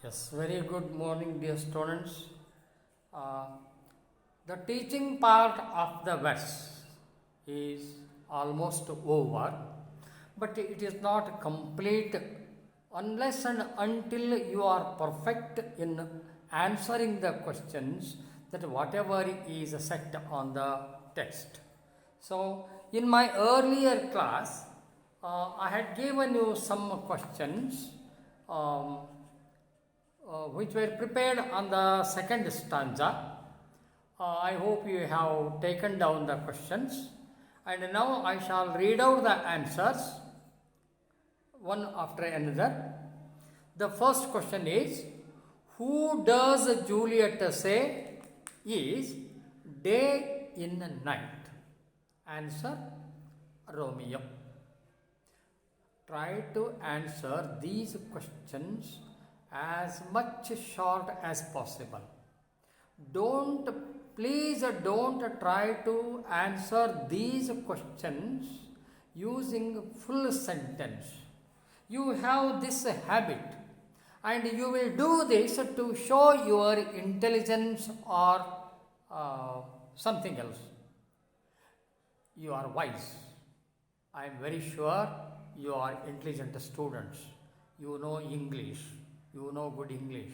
Yes, very good morning, dear students. Uh, the teaching part of the verse is almost over, but it is not complete unless and until you are perfect in answering the questions that whatever is set on the text. So, in my earlier class, I had given you some questions. Which were prepared on the second stanza. I hope you have taken down the questions, and now I shall read out the answers one after another. The first question is, who does Juliet say is day in night? Answer, Romeo. Try to answer these questions as much short as possible. Please don't try to answer these questions using full sentence. You have this habit, and you will do this to show your intelligence or something else. You are wise. I am very sure you are intelligent students. You know English. You know good English.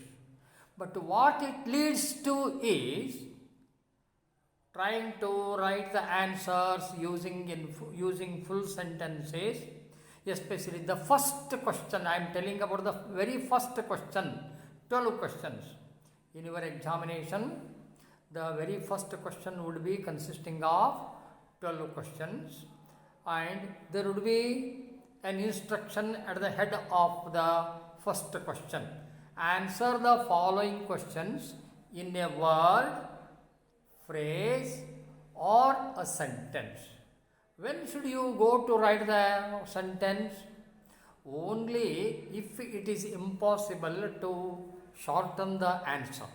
But what it leads to is trying to write the answers using full sentences, especially the first question. I am telling about the very first question, 12 questions. In your examination, the very first question would be consisting of 12 questions, and there would be an instruction at the head of the first question. Answer the following questions in a word, phrase, or a sentence. When should you go to write the sentence? Only if it is impossible to shorten the answer.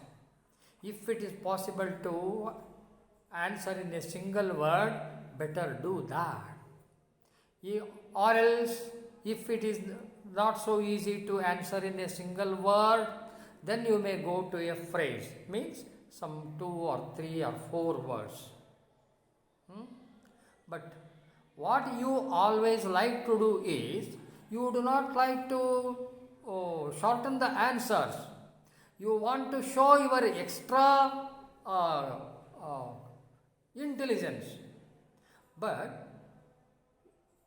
If it is possible to answer in a single word, better do that. Or else, if it is not so easy to answer in a single word, then you may go to a phrase, means some 2 or 3 or 4 words. But what you always like to do is, you do not like to shorten the answers. You want to show your extra intelligence. But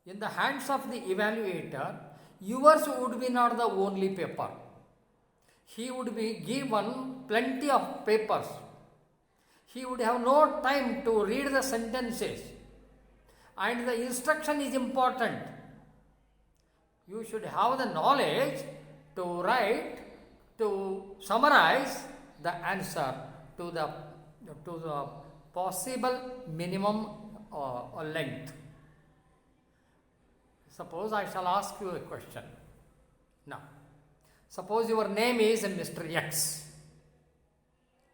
in the hands of the evaluator, yours would be not the only paper. He would be given plenty of papers. He would have no time to read the sentences. And the instruction is important. You should have the knowledge to write, to summarize the answer to the possible minimum length. Suppose I shall ask you a question. Now, suppose your name is Mr. X.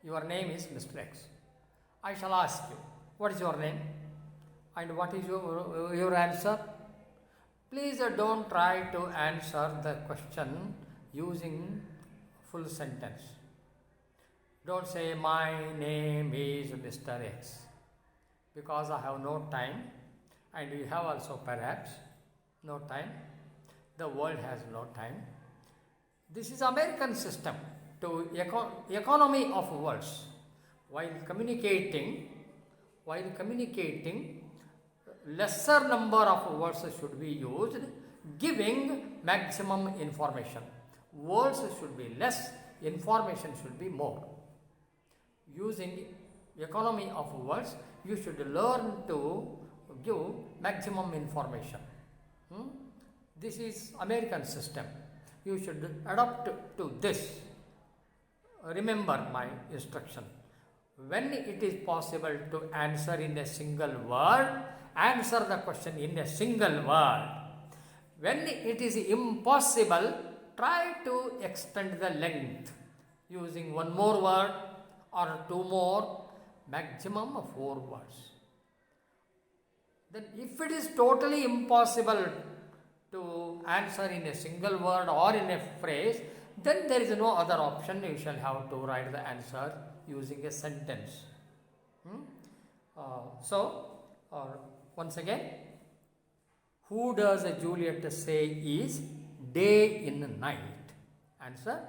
Your name is Mr. X. I shall ask you, what is your name? And what is your answer? Please don't try to answer the question using full sentence. Don't say, my name is Mr. X, because I have no time, and you have also perhaps no time. The world has no time. This is American system to economy of words. While communicating, lesser number of words should be used, giving maximum information. Words should be less, information should be more. Using economy of words, you should learn to give maximum information. This is American system. You should adapt to this. Remember my instruction. When it is possible to answer in a single word, answer the question in a single word. When it is impossible, try to extend the length using one more word or 2 more, maximum of 4 words. Then if it is totally impossible to answer in a single word or in a phrase, then there is no other option. You shall have to write the answer using a sentence. Once again, who does Juliet say is day in night? Answer,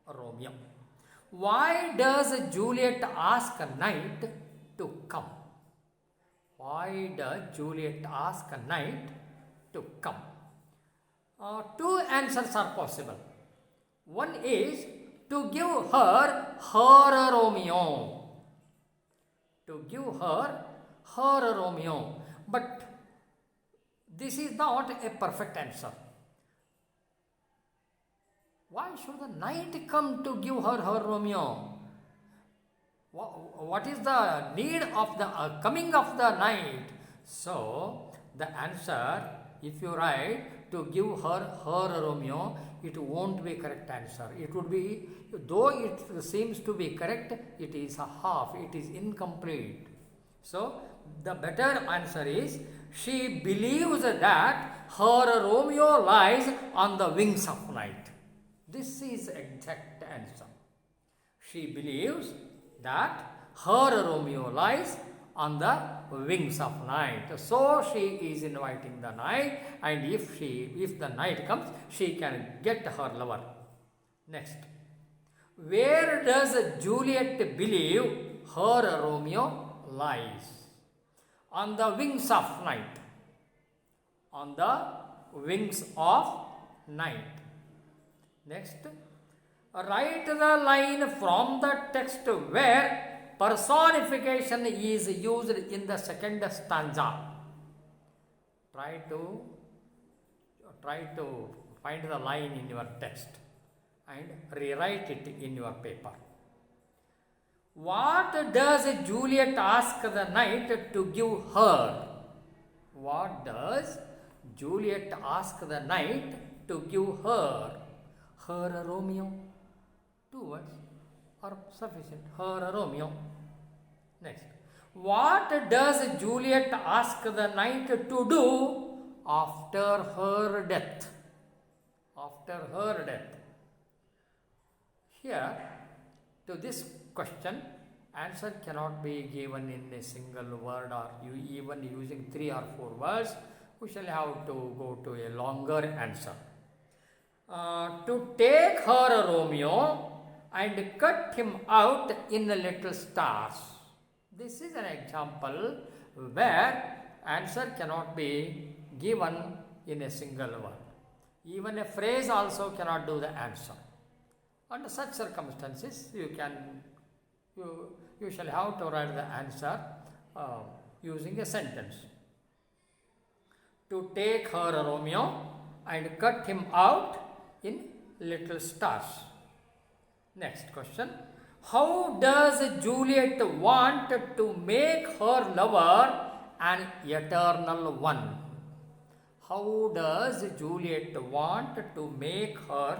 Romeo. Why does Juliet ask night to come? Why does Juliet ask night to come? Two answers are possible. One is to give her Romeo. To give her Romeo. But this is not a perfect answer. Why should the night come to give her Romeo? What is the need of the coming of the night? So, the answer, if you write to give her Romeo, it won't be correct answer. It would be, though it seems to be correct, it is a half, it is incomplete. So, the better answer is, she believes that her Romeo lies on the wings of night. This is exact answer. She believes that her Romeo lies on the wings of night. So she is inviting the night, and if the night comes, she can get her lover. Next, where does Juliet believe her Romeo lies? On the wings of night. On the wings of night. Next, write the line from the text where personification is used in the second stanza. Try to find the line in your text and rewrite it in your paper. What does Juliet ask the knight to give her? What does Juliet ask the knight to give her? Her Romeo. 2 words are sufficient. Her Romeo. Next. What does Juliet ask the knight to do after her death? After her death. Here, to this question, answer cannot be given in a single word or even using 3 or 4 words. We shall have to go to a longer answer. To take her Romeo and cut him out in little stars. This is an example where answer cannot be given in a single word. Even a phrase also cannot do the answer. Under such circumstances, you shall have to write the answer using a sentence. To take her Romeo and cut him out in little stars. Next question. How does Juliet want to make her lover an eternal one? How does Juliet want to make her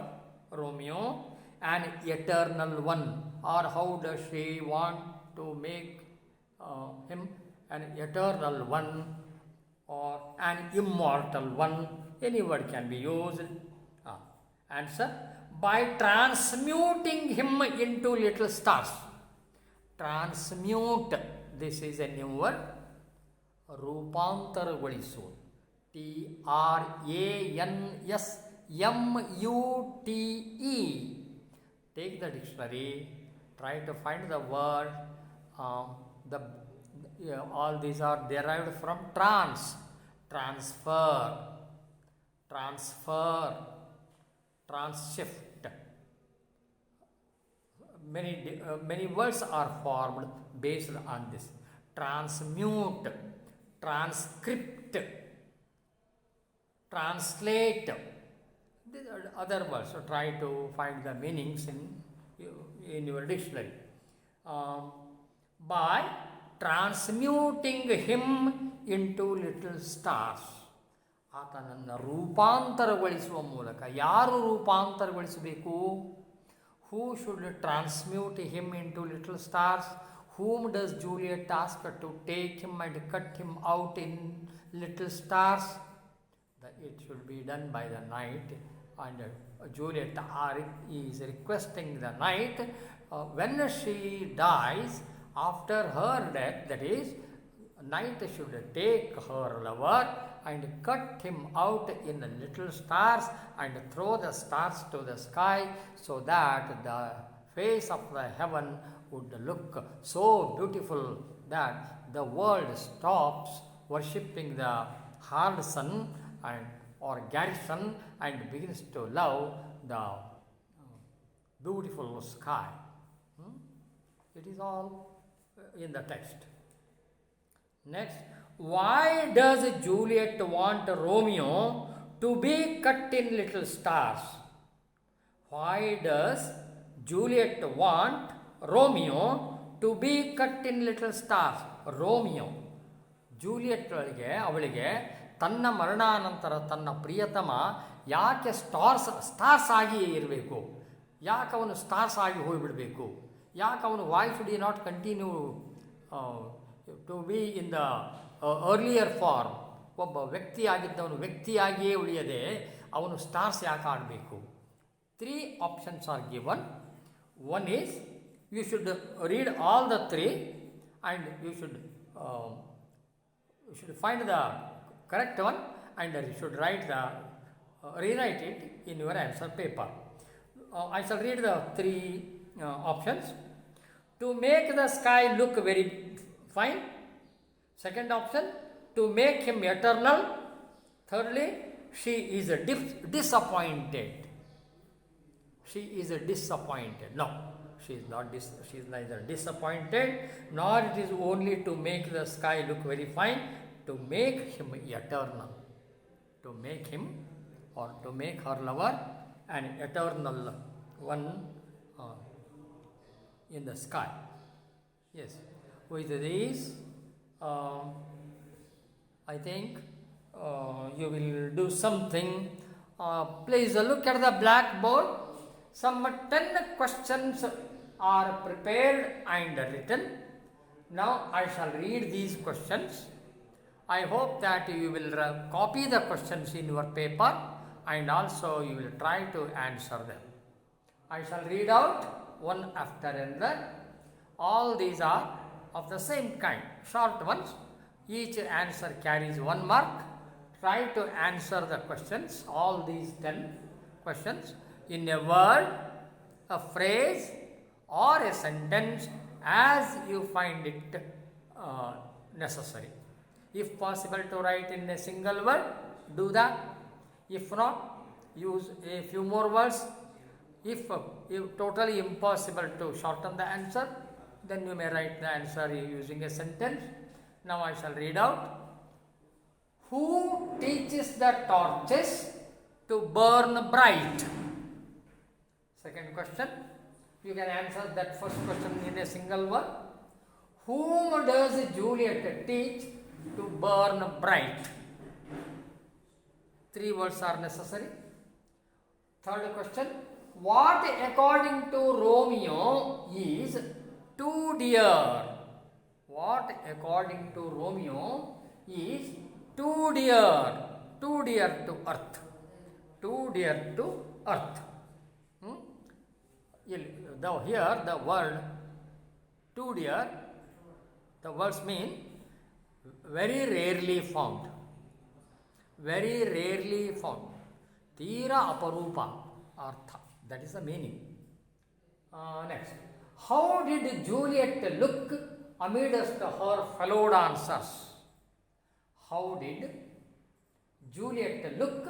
Romeo an eternal one? Or how does she want to make him an eternal one or an immortal one? Any word can be used. Answer, by transmuting him into little stars. Transmute, this is a new word. ರೂಪಾಂತರಗೊಳಿಸು. TRANSMUTE. Take the dictionary, try to find the word. All these are derived from trans, transfer, transshift. Many words are formed based on this. Transmute, transcript, translate. These are other words. So try to find the meanings in your dictionary. By transmuting him into little stars. ಆತನನ್ನು ರೂಪಾಂತರಗೊಳಿಸುವ ಮೂಲಕ. ಯಾರು ರೂಪಾಂತರಗೊಳಿಸಬೇಕು? Who should transmute him into little stars? Whom does Juliet ask to take him and cut him out in little stars? It should be done by the night, and Juliet is requesting the knight, when she dies, after her death, that is, knight should take her lover and cut him out in little stars and throw the stars to the sky, so that the face of the heaven would look so beautiful that the world stops worshipping the hard sun or garrison and begins to love the beautiful sky. It is all in the text. Next, why does Juliet want Romeo to be cut in little stars? Why does Juliet want Romeo to be cut in little stars? Romeo, Juliet ಅವಳಿಗೆ ತನ್ನ ಮರಣಾನಂತರ ತನ್ನ ಪ್ರಿಯತಮ ಯಾಕೆ stars ಆಗಿ ಇರಬೇಕು? ಯಾಕೆ ಅವನು stars ಆಗಿ ಹೋಗಿಬಿಡಬೇಕು? ಯಾಕೆ ಅವನು why should you not continue to be in the earlier form? ಒಬ್ಬ ವ್ಯಕ್ತಿಯಾಗಿದ್ದವನು ವ್ಯಕ್ತಿಯಾಗಿಯೇ ಉಳಿಯದೆ ಅವನು ಸ್ಟಾರ್ಸ್ ಯಾಕೆ ಆಡಬೇಕು? 3 options are given. One is, you should read all the 3 and you should find the correct one and you should rewrite it in your answer paper. I shall read the 3 options. To make the sky look very fine. Second option, to make him eternal. Thirdly, she is disappointed. She is disappointed. No, she is not. She is neither disappointed nor it is only to make the sky look very fine. To make him eternal. To make him or to make her lover an eternal one in the sky. Yes. With these, I think you will do something. Please look at the blackboard. Some 10 questions are prepared and written. Now I shall read these questions. I hope that you will copy the questions in your paper and also you will try to answer them. I shall read out one after another. All these are of the same kind, short ones. Each answer carries 1 mark. Try to answer the questions, all these 10 questions, in a word, a phrase or a sentence as you find it necessary. If possible to write in a single word, do that. If not, use a few more words. If totally impossible to shorten the answer, then you may write the answer using a sentence. Now I shall read out. Who teaches the torches to burn bright? Second question. You can answer that first question in a single word. Whom does Juliet teach to burn bright? 3 words are necessary. Third question. What according to Romeo is too dear? What according to Romeo is too dear? Too dear to earth. Too dear to earth. Here the word too dear, the words mean very rarely found. Very rarely found. Tira aparupa artha. That is the meaning. Next. How did Juliet look amidst her fellow dancers? How did Juliet look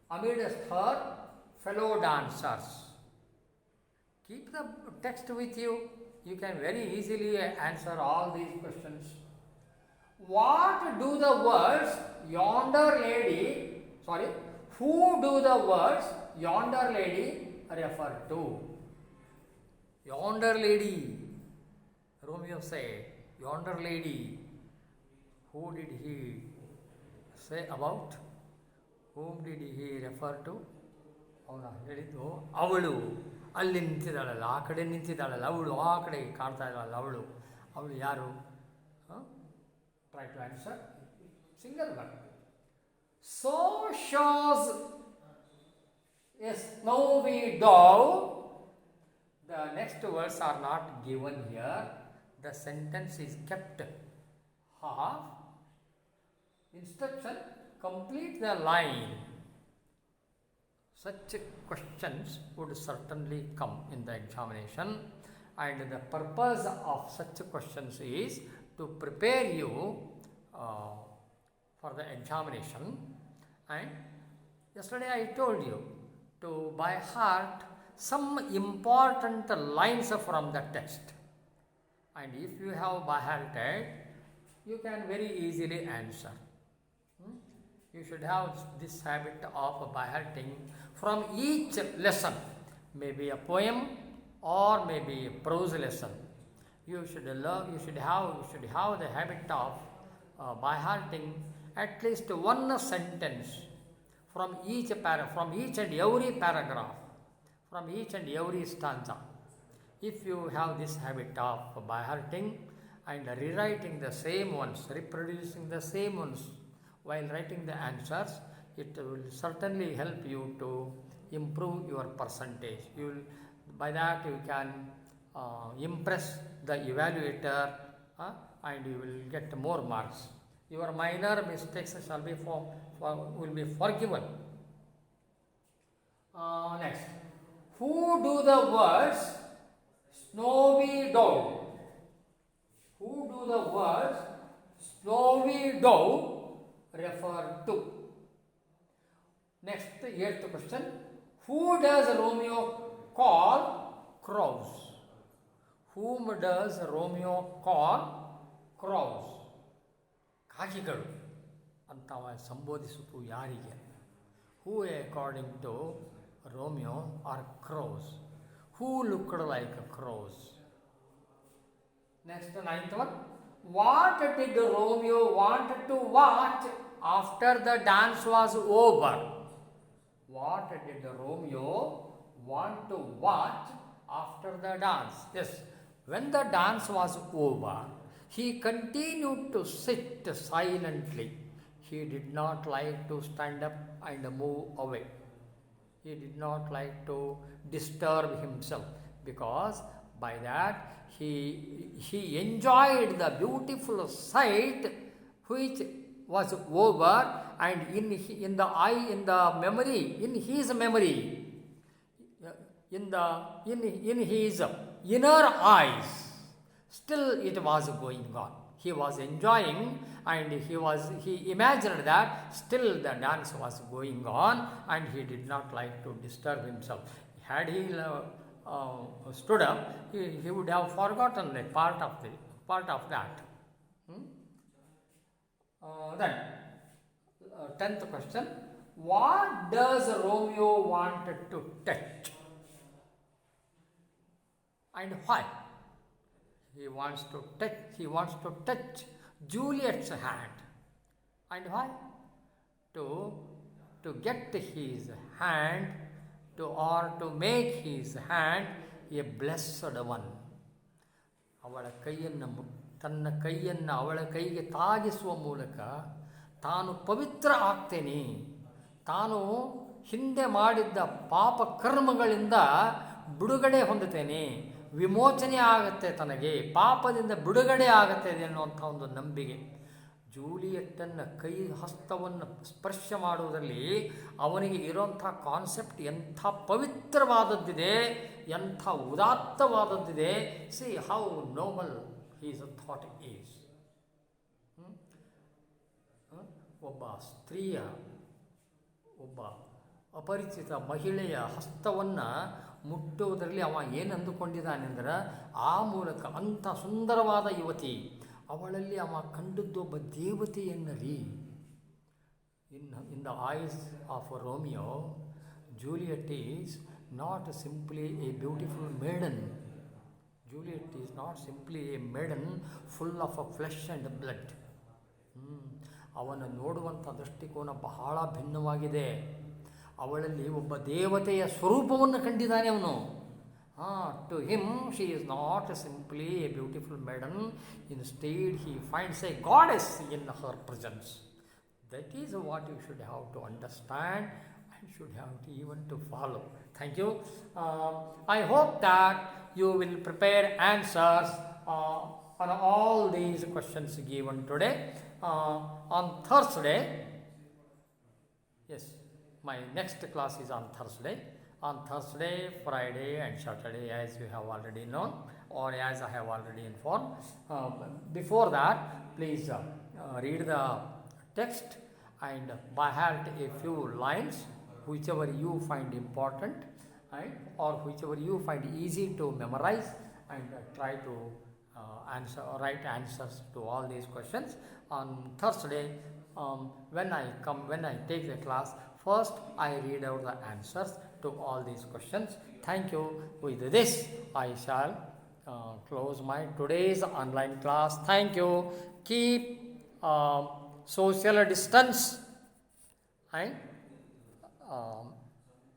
amidst her fellow dancers? Keep the text with you. You can very easily answer all these questions. What do the words yonder lady, who do the words yonder lady refer to? Yonder lady, Romeo said, yonder lady. Who did he say about? Whom did he refer to? ಅವನ ಹೇಳಿದ್ದು ಅವಳು ಅಲ್ಲಿ ನಿಂತಿದ್ದಾಳಲ್ಲ, ಆ ಕಡೆ ನಿಂತಿದ್ದಾಳಲ್ಲ ಅವಳು, ಆ ಕಡೆ ಕಾಣ್ತಾ ಇದ್ದಾಳಲ್ಲ ಅವಳು ಯಾರು? Try to answer. Single word. So shows a snowy dove. The next words are not given here. The sentence is kept half. Instruction: complete the line. Such questions would certainly come in the examination, and the purpose of such questions is to prepare you for the examination. And yesterday I told you to by heart some important lines from the text, and if you have by hearted, you can very easily answer. You should have this habit of by hearting from each lesson, maybe a poem or maybe a prose lesson. You should have the habit of by hearting at least one sentence from each and every paragraph, from each and every stanza. If you have this habit of by hearting and rewriting the same ones, reproducing the same ones while writing the answers, it will certainly help you to improve your percentage. By that you can impress the evaluator, and you will get more marks. Your minor mistakes will be forgiven. Next, who do the words snowy dove? Who do the words snowy dove refer to? Next, 8th question. Who does Romeo call crows? Whom does Romeo call crows? ಕಾಕಿಗಳು ಅಂತ ಸಂಬೋಧಿಸುವುದು ಯಾರಿಗೆ? Who according to Romeo are crows? Who looked like crows? Next, 9th one. What did Romeo want to watch after the dance was over? What did Romeo want to watch after the dance? Yes, when the dance was over, he continued to sit silently. He did not like to stand up and move away. He did not like to disturb himself, because by that he enjoyed the beautiful sight which was over, and in his memory, in his inner eyes, still it was going on. He was enjoying, and he imagined that still the dance was going on, and he did not like to disturb himself. Had he stood up, he would have forgotten a part of that. Then 10th question. What does Romeo want to touch, and why? He wants to touch Juliet's hand. And why? To get his hand, to make his hand a blessed one. ತನ್ನ ಕೈಯನ್ನು ಅವಳ ಕೈಗೆ ತಾಗಿಸುವ ಮೂಲಕ ತಾನು ಪವಿತ್ರ ಆಗ್ತೇನೆ, ತಾನು ಹಿಂದೆ ಮಾಡಿದ್ದ ಪಾಪ ಕರ್ಮಗಳಿಂದ ಬಿಡುಗಡೆ ಹೊಂದುತ್ತೇನೆ, ವಿಮೋಚನೆ ಆಗುತ್ತೆ, ತನಗೆ ಪಾಪದಿಂದ ಬಿಡುಗಡೆ ಆಗುತ್ತೆ ಅನ್ನುವಂಥ ಒಂದು ನಂಬಿಕೆ. ಜೂಲಿಯೆಟ್ಟನ್ನು ಕೈ ಹಸ್ತವನ್ನು ಸ್ಪರ್ಶ ಮಾಡುವುದರಲ್ಲಿ ಅವನಿಗೆ ಇರೋಂಥ ಕಾನ್ಸೆಪ್ಟ್ ಎಂಥ ಪವಿತ್ರವಾದದ್ದಿದೆ, ಎಂಥ ಉದಾತ್ತವಾದದ್ದಿದೆ. See how noble his thought is. ಒಬ್ಬ ಸ್ತ್ರೀಯ, ಒಬ್ಬ ಅಪರಿಚಿತ ಮಹಿಳೆಯ ಹಸ್ತವನ್ನು ಮುಟ್ಟುವುದರಲ್ಲಿ ಅವ ಏನು ಅಂದುಕೊಂಡಿದ್ದಾನೆಂದ್ರೆ, ಆ ಮೂಲಕ ಅಂಥ ಸುಂದರವಾದ ಯುವತಿ, ಅವಳಲ್ಲಿ ಅವ ಕಂಡದ್ದು ಒಬ್ಬ ದೇವತೆಯನ್ನರಿ. In the eyes of Romeo, Juliet is not simply a beautiful maiden. Juliet is not simply a maiden full of flesh and blood. ಅವನು ನೋಡುವಂಥ ದೃಷ್ಟಿಕೋನ ಬಹಳ ಭಿನ್ನವಾಗಿದೆ. ಅವಳಲ್ಲಿ ಒಬ್ಬ ದೇವತೆಯ ಸ್ವರೂಪವನ್ನು ಕಂಡಿದ್ದಾನೆ ಅವನು. To him she is not simply a beautiful maiden. Instead he finds a goddess in her presence. That is what you should have to understand, and should have to even to follow. Thank you. I hope that you will prepare answers on all these questions given today. On Thursday, yes, my next class is on Thursday. On Thursday, Friday and Saturday, as you have already known, or as I have already informed. Before that, please read the text and by heart a few lines, whichever you find important, right, or whichever you find easy to memorize, and try to write answers to all these questions. On Thursday, when I take the class, first I read out the answers to all these questions. Thank you. With this, I shall close my today's online class. Thank you. Keep social distance and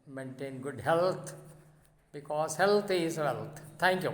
maintain good health, because health is wealth. Thank you.